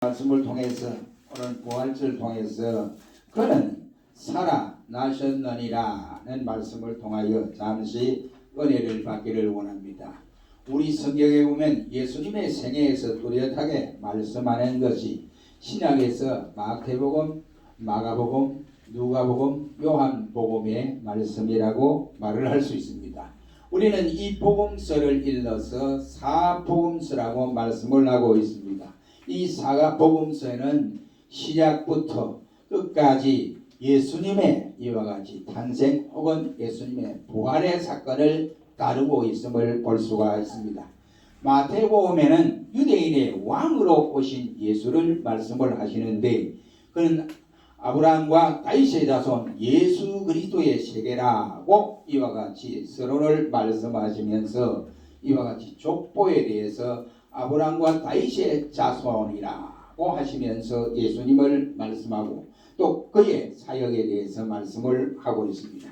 말씀을 통해서 오늘 부활절을 통해서 그는 살아나셨느니라는 말씀을 통하여 잠시 은혜를 받기를 원합니다. 우리 성경에 보면 예수님의 생애에서 뚜렷하게 말씀하는 것이 신약에서 마태복음, 마가복음, 누가복음, 요한복음의 말씀이라고 말을 할 수 있습니다. 우리는 이 복음서를 일러서 사복음서라고 말씀을 하고 있습니다. 이 사복음서에는 시작부터 끝까지 예수님의 이와 같이 탄생 혹은 예수님의 부활의 사건을 다루고 있음을 볼 수가 있습니다. 마태복음에는 유대인의 왕으로 오신 예수를 말씀을 하시는데 그는 아브라함과 다윗의 자손 예수 그리스도의 세계라고 이와 같이 서론을 말씀하시면서 이와 같이 족보에 대해서 아브라함과 다윗의 자손이라고 하시면서 예수님을 말씀하고 또 그의 사역에 대해서 말씀을 하고 있습니다.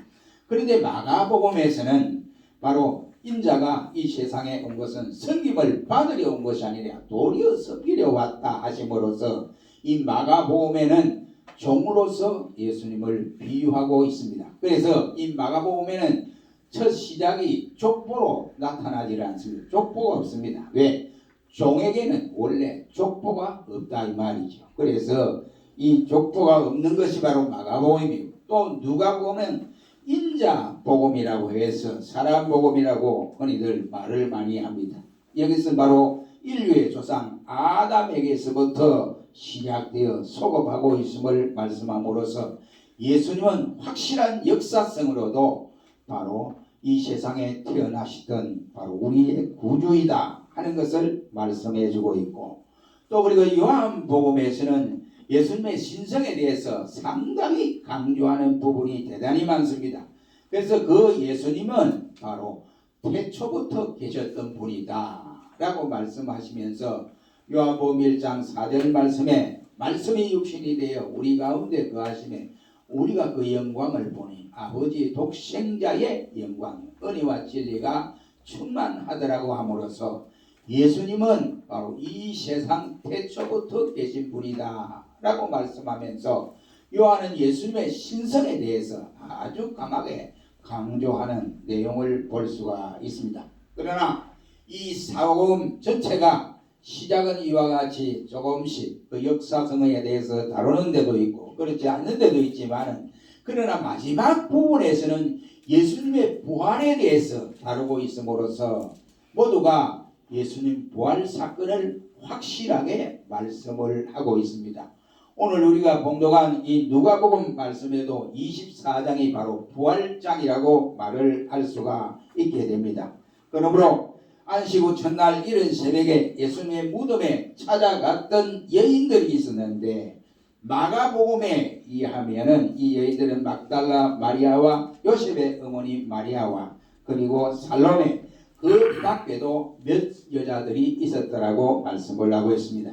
그런데 마가복음에서는 바로 인자가 이 세상에 온 것은 섬김을 받으려 온 것이 아니라 도리어 섬기려 왔다 하심으로써 이 마가복음에는 종으로서 예수님을 비유하고 있습니다. 그래서 이 마가복음에는 첫 시작이 족보로 나타나지 않습니다. 족보가 없습니다. 왜? 종에게는 원래 족보가 없다 이 말이죠. 그래서 이 족보가 없는 것이 바로 마가복음이고 또 누가복음은 인자복음이라고 해서 사람복음이라고 흔히들 말을 많이 합니다. 여기서 바로 인류의 조상 아담에게서부터 시작되어 소급하고 있음을 말씀함으로써 예수님은 확실한 역사성으로도 바로 이 세상에 태어나시던 바로 우리의 구주이다 하는 것을 말씀해 주고 있고 또 그리고 요한복음에서는 예수님의 신성에 대해서 상당히 강조하는 부분이 대단히 많습니다. 그래서 그 예수님은 바로 태초부터 계셨던 분이다 라고 말씀하시면서 요한복음 1장 4절 말씀에 말씀이 육신이 되어 우리 가운데 거하심에 우리가 그 영광을 보니 아버지 독생자의 영광 은혜와 진리가 충만하더라고 함으로써 예수님은 바로 이 세상 태초부터 계신 분이다 라고 말씀하면서 요한은 예수님의 신성에 대해서 아주 강하게 강조하는 내용을 볼 수가 있습니다. 그러나 이 사복음 전체가 시작은 이와 같이 조금씩 그 역사성에 대해서 다루는 데도 있고 그렇지 않는 데도 있지만 그러나 마지막 부분에서는 예수님의 부활에 대해서 다루고 있음으로써 모두가 예수님 부활 사건을 확실하게 말씀을 하고 있습니다. 오늘 우리가 봉독한 이 누가복음 말씀에도 24장이 바로 부활장이라고 말을 할 수가 있게 됩니다. 그러므로 안식 후 첫날 이른 새벽에 예수님의 무덤에 찾아갔던 여인들이 있었는데 마가복음에 의하면은 이 여인들은 막달라 마리아와 요셉의 어머니 마리아와 그리고 살로메 그 밖에도 몇 여자들이 있었더라고 말씀을 하고 있습니다.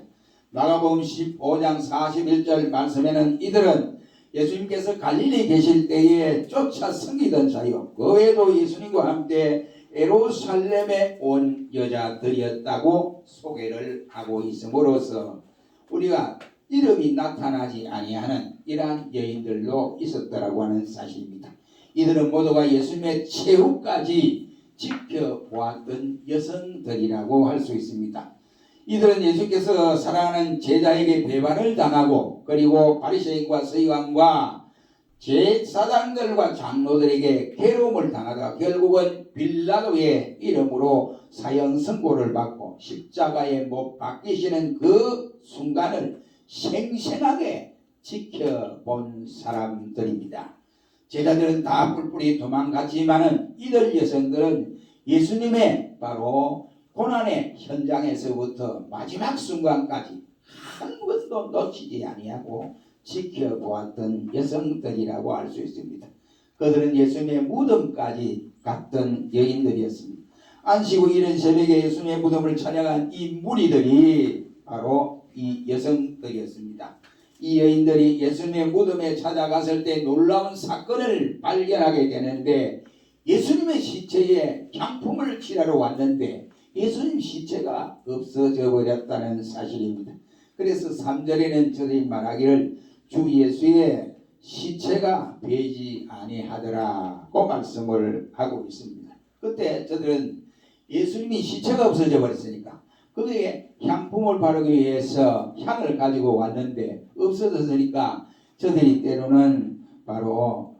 마가복음 15장 41절 말씀에는 이들은 예수님께서 갈릴리 계실 때에 쫓아 섬기던 자요 그 외에도 예수님과 함께 예루살렘에 온 여자들이었다고 소개를 하고 있음으로써 우리가 이름이 나타나지 아니하는 이러한 여인들도 있었더라고 하는 사실입니다. 이들은 모두가 예수님의 최후까지 지켜보았던 여성들이라고 할 수 있습니다. 이들은 예수께서 사랑하는 제자에게 배반을 당하고 그리고 바리새인과 서기관과 제사장들과 장로들에게 괴로움을 당하다가 결국은 빌라도의 이름으로 사형 선고를 받고 십자가에 못 박히시는 그 순간을 생생하게 지켜본 사람들입니다. 제자들은 다 뿔뿔이 도망갔지만은 이들 여성들은 예수님의 바로 고난의 현장에서부터 마지막 순간까지 한 번도 놓치지 아니하고 지켜보았던 여성들이라고 할 수 있습니다. 그들은 예수님의 무덤까지 갔던 여인들이었습니다. 안식 후 이른 새벽에 예수님의 무덤을 찬양한 이 무리들이 바로 이 여성들이었습니다. 이 여인들이 예수님의 무덤에 찾아갔을 때 놀라운 사건을 발견하게 되는데 예수님의 시체에 향품을 칠하러 왔는데 예수님 시체가 없어져 버렸다는 사실입니다. 그래서 3절에는 저들이 말하기를 주 예수의 시체가 베지 아니하더라고 말씀을 하고 있습니다. 그때 저들은 예수님이 시체가 없어져 버렸으니까 거기에 향품을 바르기 위해서 향을 가지고 왔는데 없어졌으니까 저들이 때로는 바로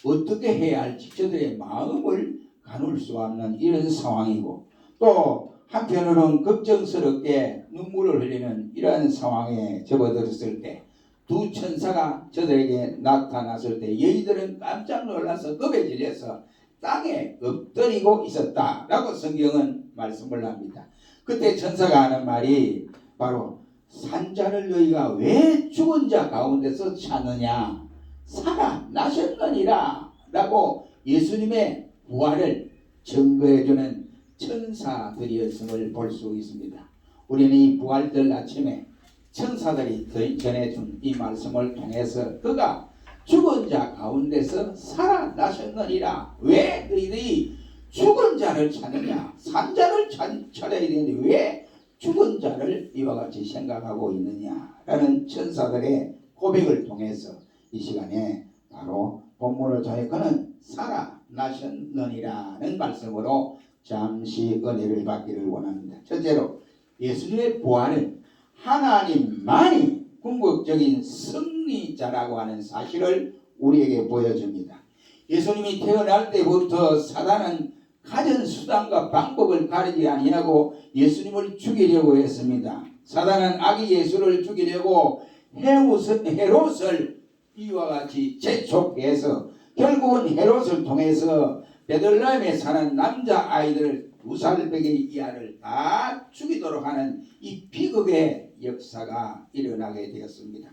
어떻게 해야 할지 저들의 마음을 가눌 수 없는 이런 상황이고, 또 한편으로는 걱정스럽게 눈물을 흘리는 이러한 상황에 접어들었을 때 두 천사가 저들에게 나타났을 때 여인들은 깜짝 놀라서 겁에 질려서 땅에 엎드리고 있었다라고 성경은 말씀을 합니다. 그때 천사가 하는 말이 바로 산자를 너희가 왜 죽은 자 가운데서 찾느냐, 살아나셨느니라 라고 예수님의 부활을 증거해주는 천사들이었음을 볼 수 있습니다. 우리는 이 부활절 아침에 천사들이 전해준 이 말씀을 통해서 그가 죽은 자 가운데서 살아나셨느니라, 왜 너희들이 죽은 자를 찾느냐, 산자를 찾아야 되는데 왜 죽은 자를 이와 같이 생각하고 있느냐라는 천사들의 고백을 통해서 이 시간에 바로 본문을 통해 그는 살아나셨느니라는 말씀으로 잠시 은혜를 받기를 원합니다. 첫째로 예수님의 부활은 하나님만이 궁극적인 승리자라고 하는 사실을 우리에게 보여줍니다. 예수님이 태어날 때부터 사단은 가진 수단과 방법을 가리지 아니하고 예수님을 죽이려고 했습니다. 사단은 아기 예수를 죽이려고 헤롯을 이와 같이 재촉해서 결국은 헤롯을 통해서 베들레헴에 사는 남자 아이들 2살배기 이하를 다 죽이도록 하는 이 비극의 역사가 일어나게 되었습니다.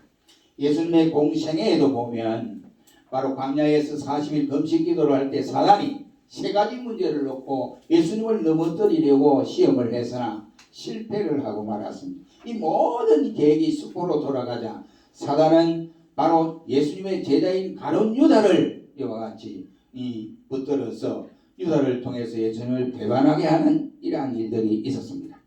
예수님의 공생애에도 보면 바로 광야에서 40일 금식 기도를 할 때 사단이 세 가지 문제를 놓고 예수님을 넘어뜨리려고 시험을 했으나 실패를 하고 말았습니다. 이 모든 계획이 수포로 돌아가자 사단은 바로 예수님의 제자인 가룟 유다를 이와 같이 붙들어서 유다를 통해서 예수님을 배반하게 하는 이러한 일들이 있었습니다.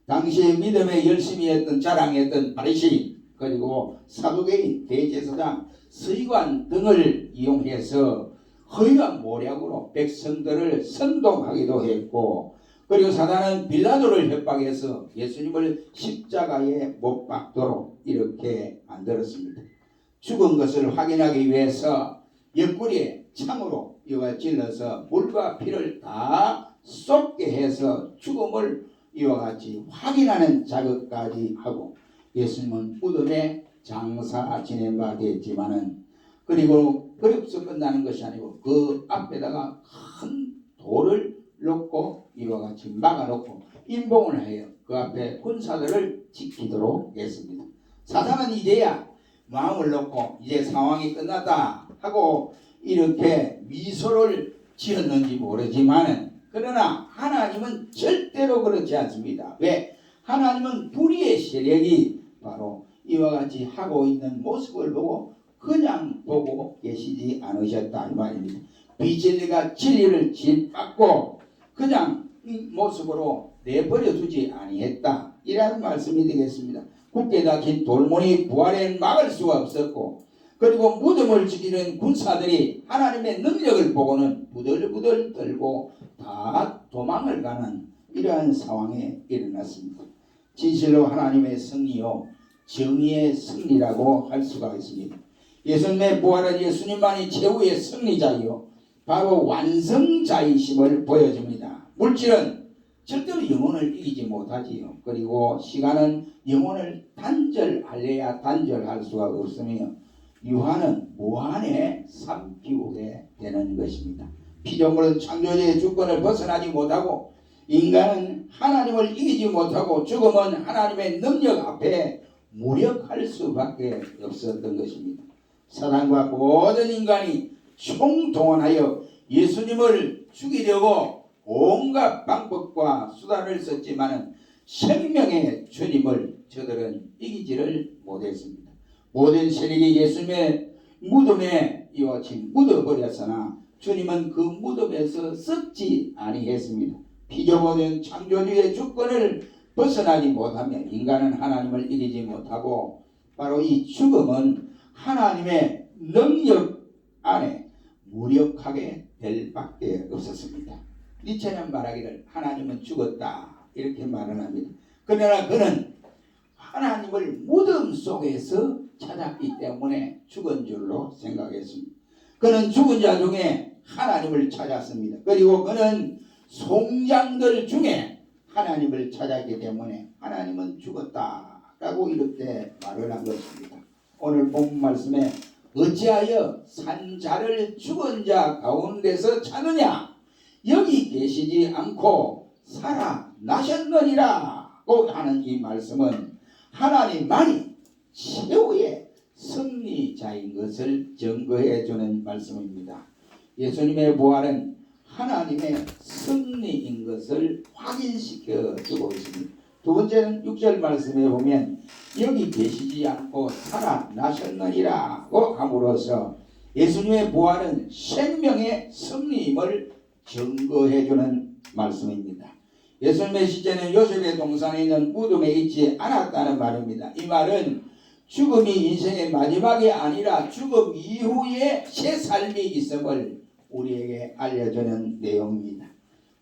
당시에 믿음에 열심히 했던 자랑했던 바리새인 그리고 사두개인 대제사장 서기관 등을 이용해서 허위한 모략으로 백성들을 선동하기도 했고, 그리고 사단은 빌라도를 협박해서 예수님을 십자가에 못 박도록 이렇게 만들었습니다. 죽은 것을 확인하기 위해서 옆구리에 창으로 이와 찔러서 물과 피를 다 쏟게 해서 죽음을 이와 같이 확인하는 작업까지 하고, 예수님은 무덤에 장사 지낸 바 되었지만은, 그리고 그렇게 끝나는 것이 아니고 그 앞에다가 큰 돌을 놓고 이와 같이 막아놓고 임봉을 하여 그 앞에 군사들을 지키도록 했습니다. 사단은 이제야 마음을 놓고 이제 상황이 끝났다 하고 이렇게 미소를 지었는지 모르지만은, 그러나 하나님은 절대로 그렇지 않습니다. 왜? 하나님은 불의의 세력이 바로 이와 같이 하고 있는 모습을 보고 그냥 보고 계시지 않으셨다 이 말입니다. 비진리가 진리를 짓밟고 그냥 이 모습으로 내버려 두지 아니했다, 이라는 말씀이 되겠습니다. 굳게 닫힌 돌문이 부활에 막을 수가 없었고, 그리고 무덤을 지키는 군사들이 하나님의 능력을 보고는 부들부들 떨고 다 도망을 가는 이러한 상황에 일어났습니다. 진실로 하나님의 승리요 정의의 승리라고 할 수가 있습니다. 예수님의 부활은 예수님만이 최후의 승리자이요 바로 완성자이심을 보여줍니다. 물질은 절대로 영혼을 이기지 못하지요. 그리고 시간은 영혼을 단절하려야 단절할 수가 없으며 유한은 무한에 삼키우게 되는 것입니다. 피조물은 창조주의 주권을 벗어나지 못하고 인간은 하나님을 이기지 못하고 죽음은 하나님의 능력 앞에 무력할 수밖에 없었던 것입니다. 사단과 모든 인간이 총동원하여 예수님을 죽이려고 온갖 방법과 수단을 썼지만은 생명의 주님을 저들은 이기지를 못했습니다. 모든 세력이 예수님의 무덤에 이와 같이 묻어버렸으나 주님은 그 무덤에서 썩지 아니했습니다. 피조물은 창조주의 주권을 벗어나지 못하면 인간은 하나님을 이기지 못하고 바로 이 죽음은 하나님의 능력 안에 무력하게 될 밖에 없었습니다. 니체는 말하기를 하나님은 죽었다 이렇게 말을 합니다. 그러나 그는 하나님을 무덤 속에서 찾았기 때문에 죽은 줄로 생각했습니다. 그는 죽은 자 중에 하나님을 찾았습니다. 그리고 그는 송장들 중에 하나님을 찾았기 때문에 하나님은 죽었다라고 이렇게 말을 한 것입니다. 오늘 본 말씀에 어찌하여 산자를 죽은 자 가운데서 찾느냐 여기 계시지 않고 살아나셨느니라고 하는 이 말씀은 하나님만이 최후의 승리자인 것을 증거해 주는 말씀입니다. 예수님의 부활은 하나님의 승리인 것을 확인시켜 주고 있습니다. 두 번째는 6절 말씀에 보면 여기 계시지 않고 살아나셨느니라고 함으로써 예수님의 부활은 생명의 승리임을 증거해 주는 말씀입니다. 예수님의 시체는 요셉의 동산에 있는 무덤에 있지 않았다는 말입니다. 이 말은 죽음이 인생의 마지막이 아니라 죽음 이후에 새 삶이 있음을 우리에게 알려주는 내용입니다.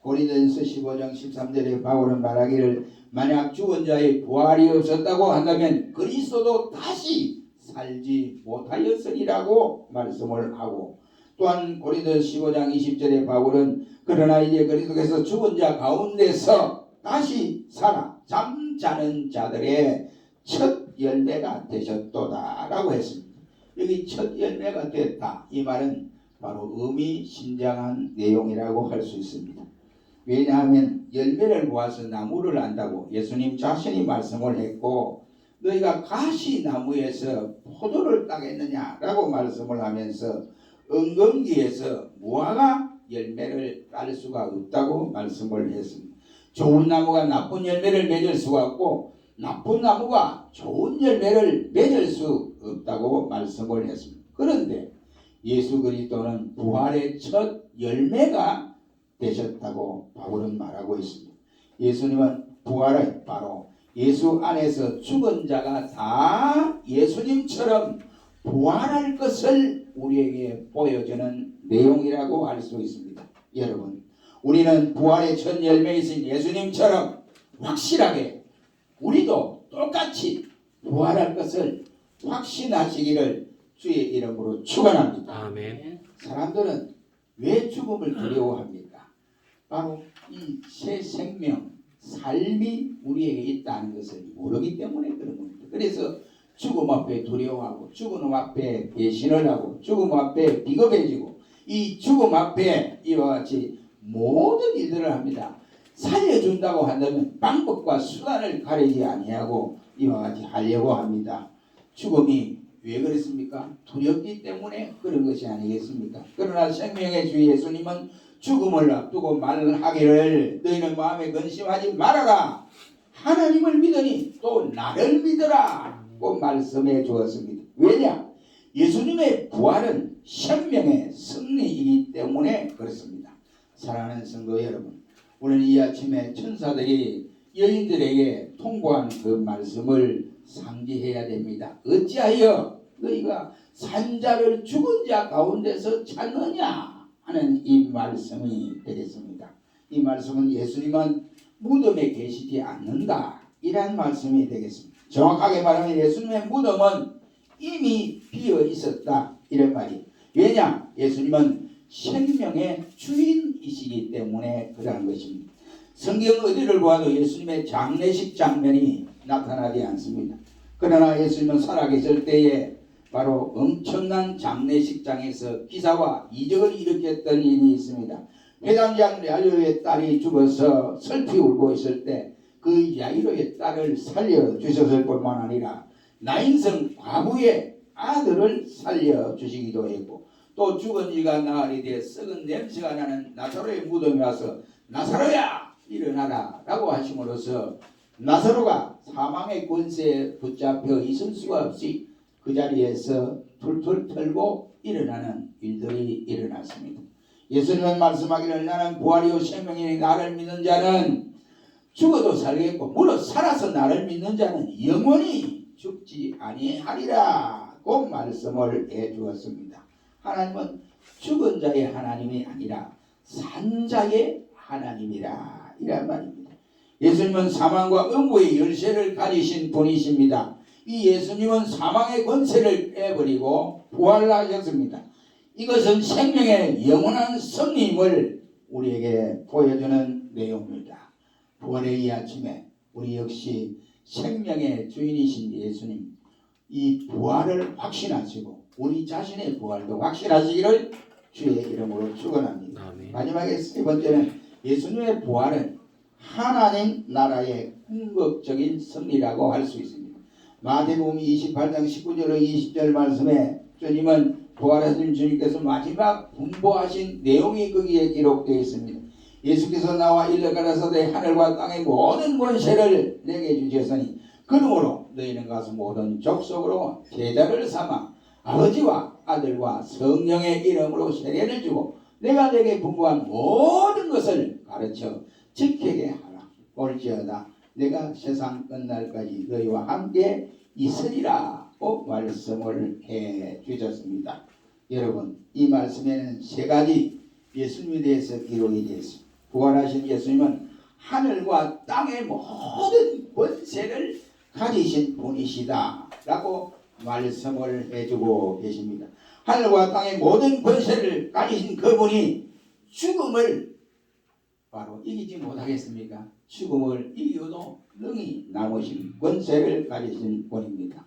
고린도전서 15장 13절에 바울은 말하기를 만약 죽은 자의 부활이 없었다고 한다면 그리스도도 다시 살지 못하였으리라고 말씀을 하고 또한 고린도전서 15장 20절에 바울은 그러나 이제 그리스도께서 죽은 자 가운데서 다시 살아 잠자는 자들의 첫 열매가 되셨도다 라고 했습니다. 여기 첫 열매가 됐다 이 말은 바로 의미심장한 내용이라고 할 수 있습니다. 왜냐하면 열매를 보아서 나무를 안다고 예수님 자신이 말씀을 했고 너희가 가시나무에서 포도를 따겠느냐라고 말씀을 하면서 엉겅기에서 무화과 열매를 딸 수가 없다고 말씀을 했습니다. 좋은 나무가 나쁜 열매를 맺을 수가 없고 나쁜 나무가 좋은 열매를 맺을 수 없다고 말씀을 했습니다. 그런데 예수 그리스도는 부활의 첫 열매가 되셨다고 바울은 말하고 있습니다. 예수님은 부활의 바로 예수 안에서 죽은 자가 다 예수님처럼 부활할 것을 우리에게 보여주는 내용이라고 할 수 있습니다. 여러분, 우리는 부활의 첫 열매이신 예수님처럼 확실하게 우리도 똑같이 부활할 것을 확신하시기를 주의 이름으로 축원합니다. 아멘. 사람들은 왜 죽음을 두려워합니까? 바로 이 새 생명, 삶이 우리에게 있다는 것을 모르기 때문에 그런 겁니다. 그래서 죽음 앞에 두려워하고 죽음 앞에 배신을 하고 죽음 앞에 비겁해지고 이 죽음 앞에 이와 같이 모든 일들을 합니다. 살려준다고 한다면 방법과 수단을 가리지 아니하고 이와 같이 하려고 합니다. 죽음이 왜 그랬습니까? 두렵기 때문에 그런 것이 아니겠습니까? 그러나 생명의 주 예수님은 죽음을 앞두고 말하기를 너희는 마음에 근심하지 말아라. 하나님을 믿으니 또 나를 믿으라. 고 말씀해 주었습니다. 왜냐? 예수님의 부활은 생명의 승리이기 때문에 그렇습니다. 사랑하는 성도 여러분, 오늘 이 아침에 천사들이 여인들에게 통보한 그 말씀을 상기해야 됩니다. 어찌하여 너희가 산자를 죽은 자 가운데서 찾느냐 하는 이 말씀이 되겠습니다. 이 말씀은 예수님은 무덤에 계시지 않는다 이란 말씀이 되겠습니다. 정확하게 말하면 예수님의 무덤은 이미 비어 있었다 이런 말이. 왜냐? 예수님은 생명의 주인이시기 때문에 그러한 것입니다. 성경 어디를 보아도 예수님의 장례식 장면이 나타나지 않습니다. 그러나 예수님은 살아계실 때에 바로 엄청난 장례식장에서 기사와 이적을 일으켰던 일이 있습니다. 회당장 야이로의 딸이 죽어서 슬피 울고 있을 때 그 야이로의 딸을 살려주셨을 뿐만 아니라 나인성 과부의 아들을 살려주시기도 했고 또 죽은 이가 나흘이 돼 썩은 냄새가 나는 나사로의 무덤에 와서 나사로야 일어나라 라고 하심으로써 나사로가 사망의 권세에 붙잡혀 있을 수가 없이 그 자리에서 툴툴 털고 일어나는 일들이 일어났습니다. 예수님은 말씀하기를 나는 부활이요 생명이니 나를 믿는 자는 죽어도 살겠고 무릇 살아서 나를 믿는 자는 영원히 죽지 아니하리라고 말씀을 해 주었습니다. 하나님은 죽은 자의 하나님이 아니라 산 자의 하나님이라 이란 말입니다. 예수님은 사망과 음부의 열쇠를 가지신 분이십니다. 이 예수님은 사망의 권세를 빼버리고 부활하셨습니다. 이것은 생명의 영원한 승리임을 우리에게 보여주는 내용입니다. 부활의 이 아침에 우리 역시 생명의 주인이신 예수님, 이 부활을 확신하시고 우리 자신의 부활도 확신하시기를 주의 이름으로 축원합니다. 아멘. 마지막에 세 번째는 예수님의 부활은 하나님 나라의 궁극적인 승리라고 할 수 있습니다. 마태복음 28장 19절로 20절 말씀에 주님은 부활하신 주님께서 마지막 분보하신 내용이 거기에 기록되어 있습니다. 예수께서 나와 일러 가라사대 하늘과 땅의 모든 권세를 내게 주셨으니 그러므로 너희는 가서 모든 족속으로 제자를 삼아 아버지와 아들과 성령의 이름으로 세례를 주고 내가 내게 분부한 모든 것을 가르쳐 지키게 하라. 올지어다 내가 세상 끝날까지 너희와 함께 있으리라고 말씀을 해 주셨습니다. 여러분, 이 말씀에는 세 가지 예수님에 대해서 기록이 되어 있습니다. 부활하신 예수님은 하늘과 땅의 모든 권세를 가지신 분이시다 라고 말씀을 해주고 계십니다. 하늘과 땅의 모든 권세를 가지신 그분이 죽음을 바로 이기지 못하겠습니까? 죽음을 이겨도 능히 남으신 권세를 가지신 분입니다.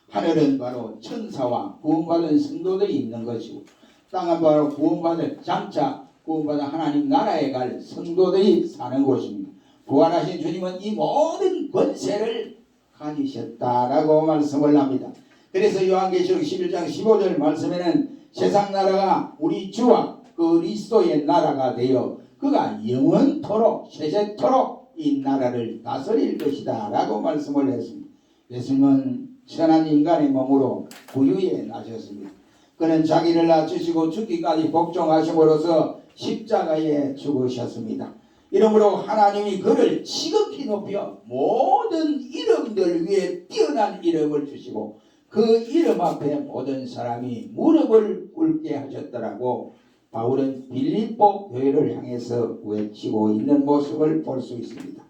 하늘은 바로 천사와 구원받은 성도들이 있는 것이고 땅은 바로 구원받은 장차 구원받은 하나님 나라에 갈 성도들이 사는 곳입니다. 부활하신 주님은 이 모든 권세를 가지셨다라고 말씀을 합니다. 그래서 요한계시록 11장 15절 말씀에는 세상 나라가 우리 주와 그리스도의 나라가 되어 그가 영원토록 세세토록 이 나라를 다스릴 것이다 라고 말씀을 했습니다. 예수님은 천한 인간의 몸으로 부유에 나셨습니다. 그는 자기를 낮추시고 죽기까지 복종하심으로써 십자가에 죽으셨습니다. 이러므로 하나님이 그를 지극히 높여 모든 이름들 위에 뛰어난 이름을 주시고 그 이름 앞에 모든 사람이 무릎을 꿇게 하셨더라고 바울은 빌립보 교회를 향해서 외치고 있는 모습을 볼 수 있습니다.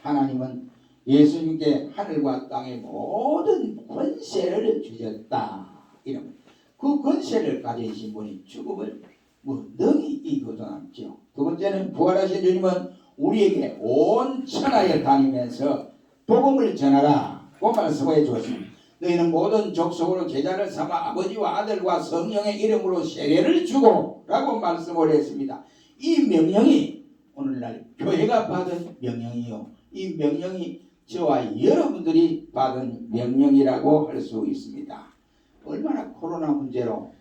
하나님은 예수님께 하늘과 땅의 모든 권세를 주셨다. 이런 그 권세를 가지신 분이 죽음을 능히 이기고 남죠. 두 번째는 부활하신 주님은 우리에게 온 천하에 다니면서 복음을 전하라 고 말씀해 주었습니다. 너희는 모든 족속으로 제자를 삼아 아버지와 아들과 성령의 이름으로 세례를 주고 라고 말씀을 했습니다. 이 명령이 오늘날 교회가 받은 명령이요, 이 명령이 저와 여러분들이 받은 명령이라고 할 수 있습니다. 얼마나 코로나 문제로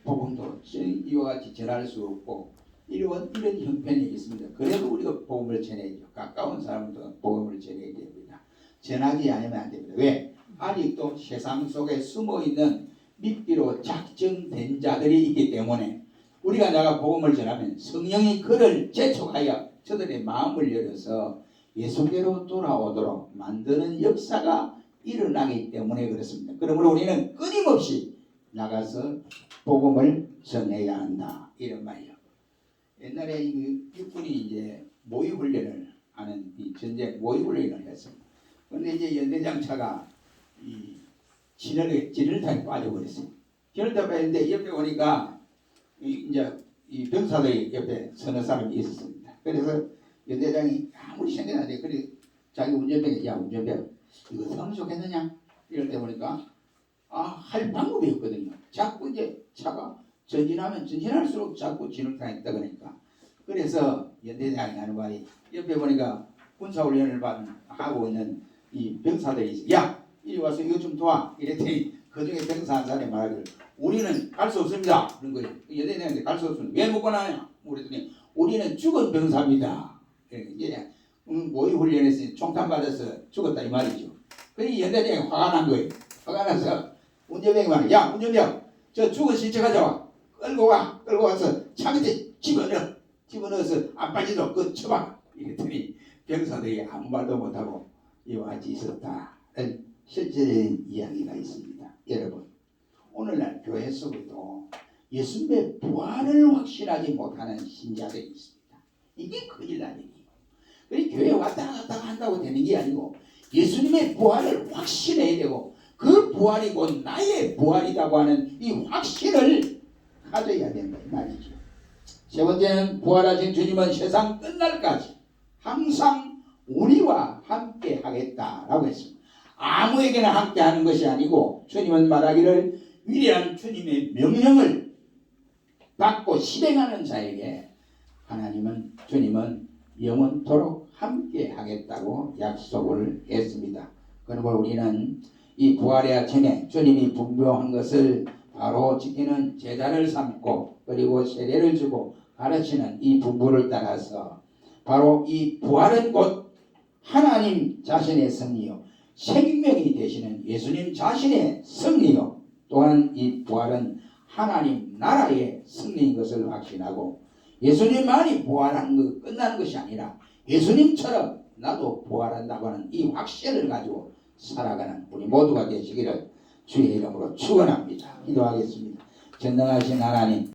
복음도 이와 같이 전할 수 없고 이런 형편이 있습니다. 그래도 우리가 복음을 전해야죠. 가까운 사람도 복음을 전해야 됩니다. 전하지 않으면 안 됩니다. 왜? 아직도 세상 속에 숨어있는 미끼로 작정된 자들이 있기 때문에 우리가 내가 복음을 전하면 성령이 그를 재촉하여 저들의 마음을 열어서 예수께로 돌아오도록 만드는 역사가 일어나기 때문에 그렇습니다. 그러므로 우리는 끊임없이 나가서 복음을 전해야 한다. 이런 말이요. 옛날에 육군이 이제 모의훈련을 하는 이 전쟁 모의훈련을 했습니다. 그런데 이제 연대장차가 이 진흙탕에 빠져버렸어요. 진흙탕에 빠졌는데 옆에 오니까 이제 이 병사들이 옆에 서너 사람이 있었습니다. 그래서 연대장이 아무리 생각나는데 그래 자기 운전병이 야 운전병 이거 어떻게 좋겠느냐 이럴 때 보니까 할 방법이 없거든요. 자꾸 이제 차가 전진하면 전진할수록 자꾸 진흙탕에 떠그니까 그래서 연대장이 하는 말이 옆에 보니까 군사훈련을 하고 있는 이 병사들이 있어요. 야 이리 와서 이거 좀 도와 이랬더니 그중에 병사 한 사람이 말하기를 우리는 갈 수 없습니다 그런 거예요. 연대장한테 갈 수 없습니다. 왜 못 가나요? 그랬더니 우리는 죽은 병사입니다. 이제 모의훈련에서 총탄 맞아서 죽었다 이 말이죠. 그러니 연대장이 화가 난 거예요. 화가 나서 운전병이 말해 야 운전병 저 죽은 시체 가져와 끌고 와서 차 밑에 집어넣어서 안 빠지도록 그 쳐봐 이랬더니 병사들이 아무 말도 못하고 이와 같이 있었다는 실제적인 이야기가 있습니다. 여러분, 오늘날 교회 속에도 예수님의 부활을 확신하지 못하는 신자들이 있습니다. 이게 큰일 난 일이에요. 그러니 교회 왔다 갔다 한다고 되는 게 아니고 예수님의 부활을 확신해야 되고 그 부활이 곧 나의 부활이라고 하는 이 확신을 가져야 된다 이 말이죠. 세 번째는 부활하신 주님은 세상 끝날까지 항상 우리와 함께 하겠다라고 했습니다. 아무에게나 함께 하는 것이 아니고 주님은 말하기를 위대한 주님의 명령을 받고 실행하는 자에게 주님은 영원토록 함께 하겠다고 약속을 했습니다. 그리고 우리는 이 부활의 아침에 주님이 분명한 것을 바로 지키는 제자를 삼고 그리고 세례를 주고 가르치는 이 분부를 따라서 바로 이 부활은 곧 하나님 자신의 승리요 생명이 되시는 예수님 자신의 승리요 또한 이 부활은 하나님 나라의 승리인 것을 확신하고 예수님만이 부활한 것 끝나는 것이 아니라 예수님처럼 나도 부활한다고 하는 이 확신을 가지고 살아가는 우리 모두가 되시기를 주의 이름으로 축원합니다. 기도하겠습니다. 전능하신 하나님